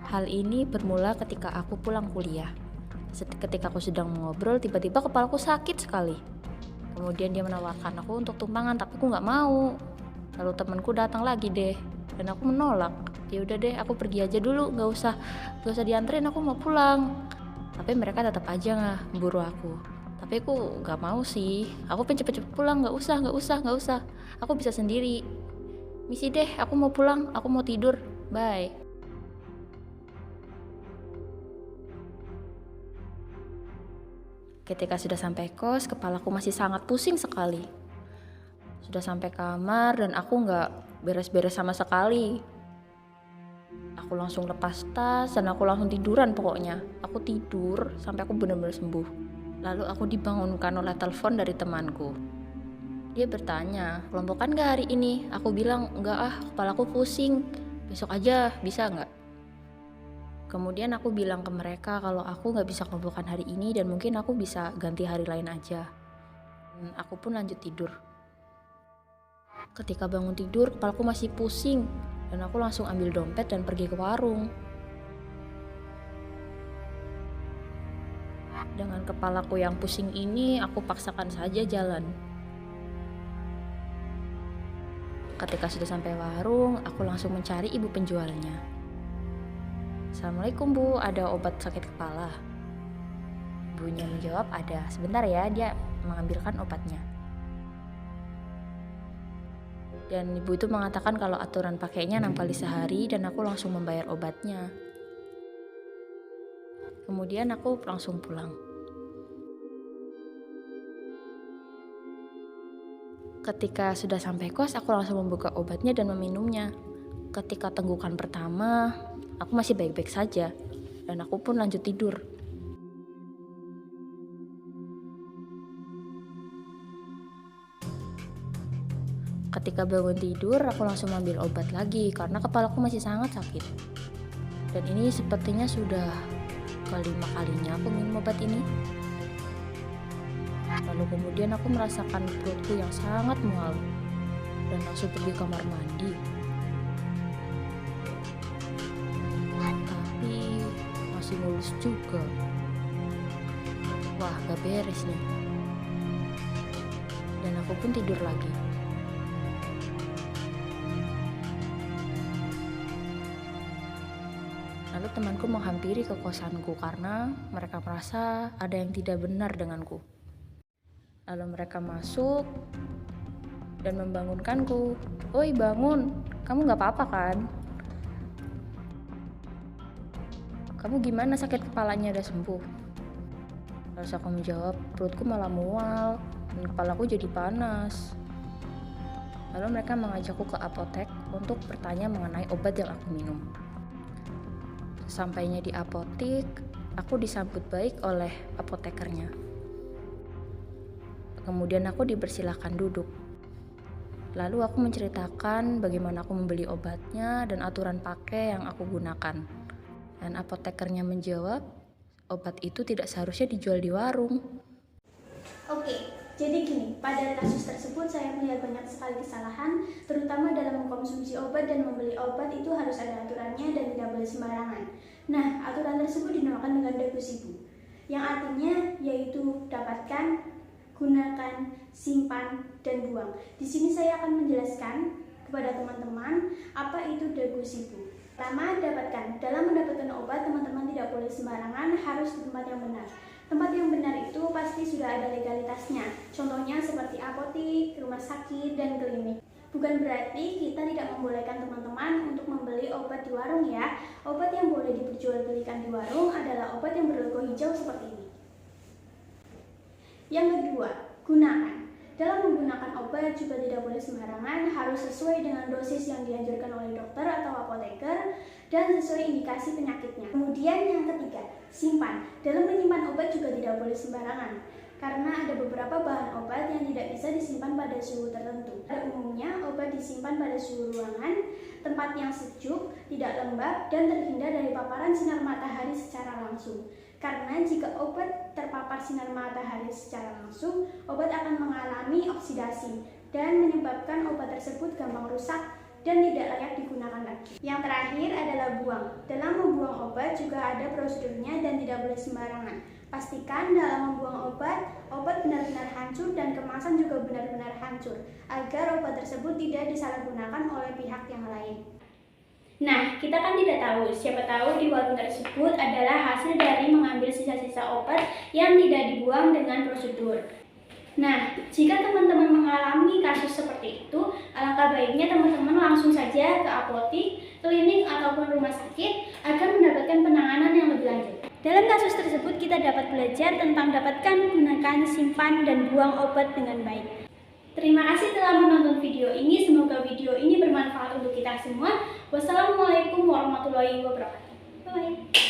Hal ini bermula ketika aku pulang kuliah. Ketika aku sedang mengobrol, tiba-tiba kepalaku sakit sekali. Kemudian dia menawarkan aku untuk tumpangan, tapi aku nggak mau. Lalu temanku datang lagi deh, dan aku menolak. Ya udah deh, aku pergi aja dulu, nggak usah dianterin, aku mau pulang. Tapi mereka tetap aja ngeburu aku. Tapi aku nggak mau sih. Aku pengen cepet-cepet pulang, nggak usah. Aku bisa sendiri. Misi deh, aku mau pulang, aku mau tidur. Bye. Ketika sudah sampai kos, kepalaku masih sangat pusing sekali. Sudah sampai kamar dan aku nggak beres-beres sama sekali. Aku langsung lepas tas dan aku langsung tiduran pokoknya. Aku tidur sampai aku benar-benar sembuh. Lalu aku dibangunkan oleh telepon dari temanku. Dia bertanya, kelompokan gak hari ini? Aku bilang, enggak kepalaku pusing. Besok aja, bisa nggak? Kemudian aku bilang ke mereka kalau aku nggak bisa kelompokan hari ini dan mungkin aku bisa ganti hari lain aja. Aku pun lanjut tidur. Ketika bangun tidur, kepalaku masih pusing dan aku langsung ambil dompet dan pergi ke warung. Dengan kepalaku yang pusing ini, aku paksakan saja jalan. Ketika sudah sampai warung, aku langsung mencari ibu penjualnya. Assalamualaikum Bu, ada obat sakit kepala? Ibunya menjawab, ada. Sebentar ya, dia mengambilkan obatnya. Dan ibu itu mengatakan kalau aturan pakainya 6 kali sehari dan aku langsung membayar obatnya. Kemudian aku langsung pulang. Ketika sudah sampai kos, aku langsung membuka obatnya dan meminumnya. Ketika tenggukan pertama, aku masih baik-baik saja dan aku pun lanjut tidur. Ketika bangun tidur, aku langsung ambil obat lagi karena kepalaku masih sangat sakit. Dan ini sepertinya sudah kelima kalinya aku minum obat ini. Lalu kemudian aku merasakan perutku yang sangat mual dan langsung pergi kamar mandi. Tapi masih mulus juga. Wah, gak beres nih. Dan aku pun tidur lagi. Lalu temanku menghampiri ke kosanku karena mereka merasa ada yang tidak benar denganku. Lalu mereka masuk dan membangunkanku. Oi bangun, kamu gak apa-apa kan? Kamu gimana, sakit kepalanya udah sembuh? Lalu aku menjawab, perutku malah mual dan kepalaku jadi panas. Lalu mereka mengajakku ke apotek untuk bertanya mengenai obat yang aku minum. Sampainya di apotek, aku disambut baik oleh apotekernya. Kemudian aku dipersilahkan duduk. Lalu aku menceritakan bagaimana aku membeli obatnya dan aturan pakai yang aku gunakan. Dan apotekernya menjawab, obat itu tidak seharusnya dijual di warung. Oke, jadi gini, pada kasus tersebut saya melihat banyak sekali kesalahan, terutama dalam mengkonsumsi obat dan membeli obat itu harus ada aturannya dan tidak boleh sembarangan. Nah, aturan tersebut dinamakan dengan deposito, yang artinya yaitu dapatkan, gunakan, simpan, dan buang. Di sini saya akan menjelaskan kepada teman-teman apa itu deposito. Pertama, dapatkan. Dalam mendapatkan obat, teman-teman tidak boleh sembarangan, harus di tempat yang benar. Tempat yang benar itu pasti sudah ada legalitasnya. Contohnya seperti apotik, rumah sakit, dan klinik. Bukan berarti kita tidak membolehkan teman-teman untuk membeli obat di warung ya. Obat yang boleh diperjualbelikan di warung adalah obat yang berlogo hijau seperti ini. Yang kedua, gunakan. Dalam menggunakan obat juga tidak boleh sembarangan, harus sesuai dengan dosis yang dianjurkan oleh dokter atau apoteker dan sesuai indikasi penyakitnya. Kemudian yang ketiga, simpan. Dalam menyimpan obat juga tidak boleh sembarangan, karena ada beberapa bahan obat yang tidak bisa disimpan pada suhu tertentu. Pada umumnya, obat disimpan pada suhu ruangan, tempat yang sejuk, tidak lembab, dan terhindar dari paparan sinar matahari secara langsung. Karena jika obat terpapar sinar matahari secara langsung, obat akan mengalami oksidasi dan menyebabkan obat tersebut gampang rusak dan tidak layak digunakan lagi. Yang terakhir adalah buang. Dalam membuang obat juga ada prosedurnya dan tidak boleh sembarangan. Pastikan dalam membuang obat benar-benar hancur dan kemasan juga benar-benar hancur, agar obat tersebut tidak disalahgunakan oleh pihak yang lain. Nah, kita kan tidak tahu, siapa tahu di warung tersebut adalah hasil dari mengambil sisa-sisa obat yang tidak dibuang dengan prosedur. Nah, jika teman-teman mengalami kasus seperti itu, alangkah baiknya teman-teman langsung saja ke apotik, klinik, ataupun rumah sakit agar mendapatkan penanganan yang lebih lanjut. Dalam kasus tersebut, kita dapat belajar tentang dapatkan, gunakan, simpan, dan buang obat dengan baik. Terima kasih telah menonton video ini. Semoga video ini bermanfaat untuk kita semua. Wassalamualaikum warahmatullahi wabarakatuh. Bye.